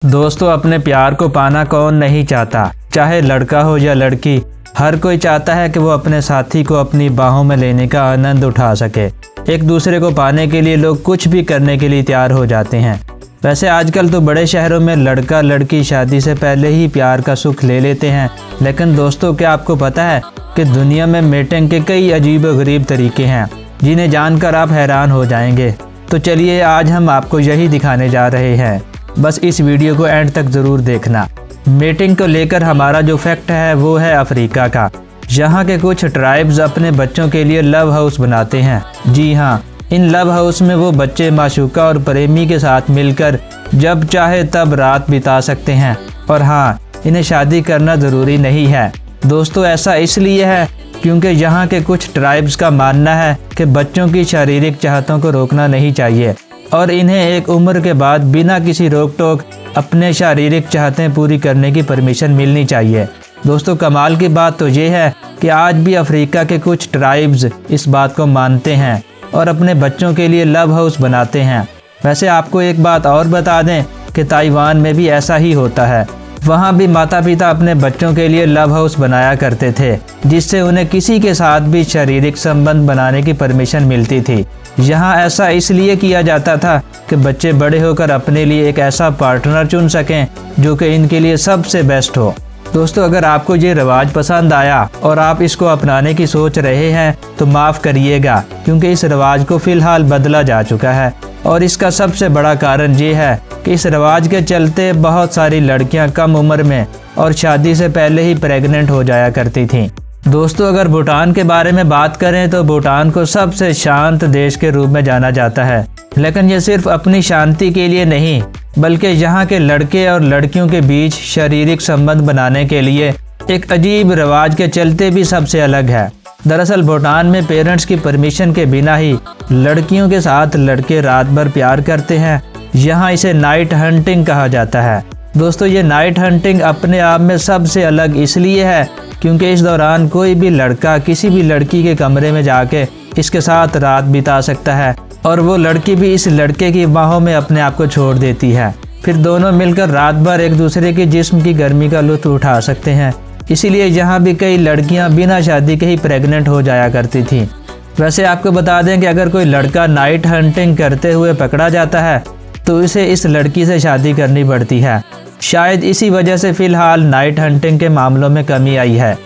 दोस्तों, अपने प्यार को पाना कौन नहीं चाहता, चाहे लड़का हो या लड़की। हर कोई चाहता है कि वो अपने साथी को अपनी बाहों में लेने का आनंद उठा सके। एक दूसरे को पाने के लिए लोग कुछ भी करने के लिए तैयार हो जाते हैं। वैसे आजकल तो बड़े शहरों में लड़का लड़की शादी से पहले ही प्यार का सुख ले लेते हैं। लेकिन दोस्तों, क्या आपको पता है कि दुनिया में मेटिंग के कई अजीब व गरीब तरीके हैं, जिन्हें जानकर आप हैरान हो जाएंगे। तो चलिए, आज हम आपको यही दिखाने जा रहे हैं। बस इस वीडियो को एंड तक ज़रूर देखना। मेटिंग को लेकर हमारा जो फैक्ट है वो है अफ्रीका का। यहाँ के कुछ ट्राइब्स अपने बच्चों के लिए लव हाउस बनाते हैं। जी हाँ, इन लव हाउस में वो बच्चे माशूका और प्रेमी के साथ मिलकर जब चाहे तब रात बिता सकते हैं। और हाँ, इन्हें शादी करना ज़रूरी नहीं है। दोस्तों, ऐसा इसलिए है क्योंकि यहाँ के कुछ ट्राइब्स का मानना है कि बच्चों की शारीरिक चाहतों को रोकना नहीं चाहिए और इन्हें एक उम्र के बाद बिना किसी रोक टोक अपने शारीरिक चाहतें पूरी करने की परमिशन मिलनी चाहिए। दोस्तों, कमाल की बात तो ये है कि आज भी अफ्रीका के कुछ ट्राइब्स इस बात को मानते हैं और अपने बच्चों के लिए लव हाउस बनाते हैं। वैसे आपको एक बात और बता दें कि ताइवान में भी ऐसा ही होता है। वहाँ भी माता पिता अपने बच्चों के लिए लव हाउस बनाया करते थे, जिससे उन्हें किसी के साथ भी शारीरिक संबंध बनाने की परमिशन मिलती थी। यहाँ ऐसा इसलिए किया जाता था कि बच्चे बड़े होकर अपने लिए एक ऐसा पार्टनर चुन सकें जो कि इनके लिए सबसे बेस्ट हो। दोस्तों, अगर आपको ये रिवाज पसंद आया और आप इसको अपनाने की सोच रहे हैं तो माफ़ करिएगा, क्योंकि इस रिवाज को फ़िलहाल बदला जा चुका है। और इसका सबसे बड़ा कारण ये है कि इस रिवाज के चलते बहुत सारी लड़कियां कम उम्र में और शादी से पहले ही प्रेग्नेंट हो जाया करती थीं। दोस्तों, अगर भूटान के बारे में बात करें तो भूटान को सबसे शांत देश के रूप में जाना जाता है। लेकिन ये सिर्फ अपनी शांति के लिए नहीं, बल्कि यहाँ के लड़के और लड़कियों के बीच शारीरिक संबंध बनाने के लिए एक अजीब रिवाज के चलते भी सबसे अलग है। दरअसल भूटान में पेरेंट्स की परमिशन के बिना ही लड़कियों के साथ लड़के रात भर प्यार करते हैं। यहाँ इसे नाइट हंटिंग कहा जाता है। दोस्तों, ये नाइट हंटिंग अपने आप में सबसे अलग इसलिए है क्योंकि इस दौरान कोई भी लड़का किसी भी लड़की के कमरे में जाके इसके साथ रात बिता सकता है और वो लड़की भी इस लड़के की बाहों में अपने आप को छोड़ देती है। फिर दोनों मिलकर रात भर एक दूसरे के जिस्म की गर्मी का लुत्फ उठा सकते हैं। इसीलिए यहाँ भी कई लड़कियाँ बिना शादी के ही प्रेग्नेंट हो जाया करती थीं। वैसे आपको बता दें कि अगर कोई लड़का नाइट हंटिंग करते हुए पकड़ा जाता है तो उसे इस लड़की से शादी करनी पड़ती है। शायद इसी वजह से फ़िलहाल नाइट हंटिंग के मामलों में कमी आई है।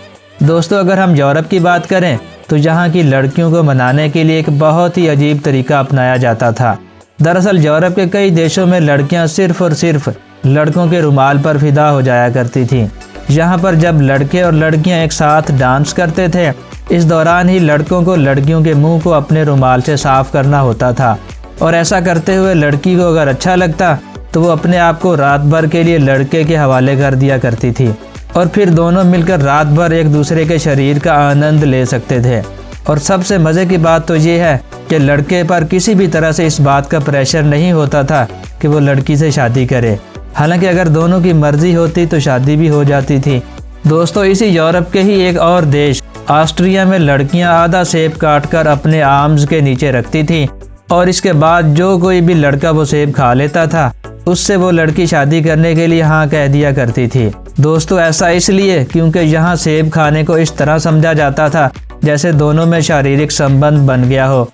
दोस्तों, अगर हम यूरोप की बात करें तो यहाँ की लड़कियों को मनाने के लिए एक बहुत ही अजीब तरीका अपनाया जाता था। दरअसल यूरोप के कई देशों में लड़कियाँ सिर्फ और सिर्फ लड़कों के रुमाल पर फिदा हो जाया करती थीं। यहाँ पर जब लड़के और लड़कियाँ एक साथ डांस करते थे, इस दौरान ही लड़कों को लड़कियों के मुंह को अपने रुमाल से साफ करना होता था। और ऐसा करते हुए लड़की को अगर अच्छा लगता तो वो अपने आप को रात भर के लिए लड़के के हवाले कर दिया करती थी और फिर दोनों मिलकर रात भर एक दूसरे के शरीर का आनंद ले सकते थे। और सबसे मज़े की बात तो ये है कि लड़के पर किसी भी तरह से इस बात का प्रेशर नहीं होता था कि वो लड़की से शादी करे। हालांकि अगर दोनों की मर्जी होती तो शादी भी हो जाती थी। दोस्तों, इसी यूरोप के ही एक और देश ऑस्ट्रिया में लड़कियां आधा सेब काटकर अपने आर्म्स के नीचे रखती थीं और इसके बाद जो कोई भी लड़का वो सेब खा लेता था उससे वो लड़की शादी करने के लिए हाँ कह दिया करती थी। दोस्तों, ऐसा इसलिए क्योंकि यहाँ सेब खाने को इस तरह समझा जाता था जैसे दोनों में शारीरिक संबंध बन गया हो।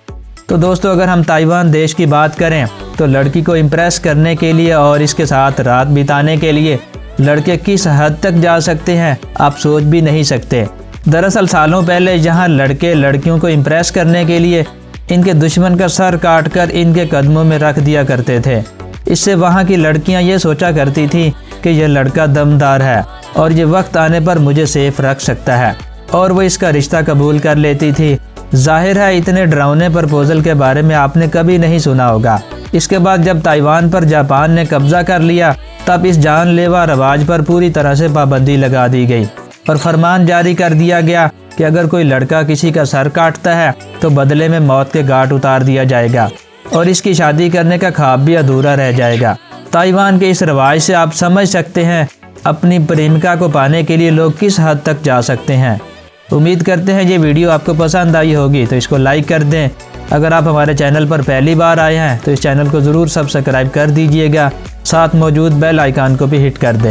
तो दोस्तों, अगर हम ताइवान देश की बात करें तो लड़की को इम्प्रेस करने के लिए और इसके साथ रात बिताने के लिए लड़के किस हद तक जा सकते हैं आप सोच भी नहीं सकते। दरअसल सालों पहले यहाँ लड़के लड़कियों को इम्प्रेस करने के लिए इनके दुश्मन का सर काटकर इनके कदमों में रख दिया करते थे। इससे वहाँ की लड़कियाँ ये सोचा करती थी कि यह लड़का दमदार है और ये वक्त आने पर मुझे सेफ रख सकता है, और वो इसका रिश्ता कबूल कर लेती थी। जाहिर है इतने डरावने प्रपोजल के बारे में आपने कभी नहीं सुना होगा। इसके बाद जब ताइवान पर जापान ने कब्जा कर लिया तब इस जानलेवा रवाज पर पूरी तरह से पाबंदी लगा दी गई और फरमान जारी कर दिया गया कि अगर कोई लड़का किसी का सर काटता है तो बदले में मौत के घाट उतार दिया जाएगा और इसकी शादी करने का ख्वाब भी अधूरा रह जाएगा। ताइवान के इस रवाज से आप समझ सकते हैं अपनी प्रेमिका को पाने के लिए लोग किस हद तक जा सकते हैं। उम्मीद करते हैं ये वीडियो आपको पसंद आई होगी, तो इसको लाइक कर दें अगर आप हमारे चैनल पर पहली बार आए हैं तो इस चैनल को ज़रूर सब्सक्राइब कर दीजिएगा, साथ मौजूद बेल आइकन को भी हिट कर दें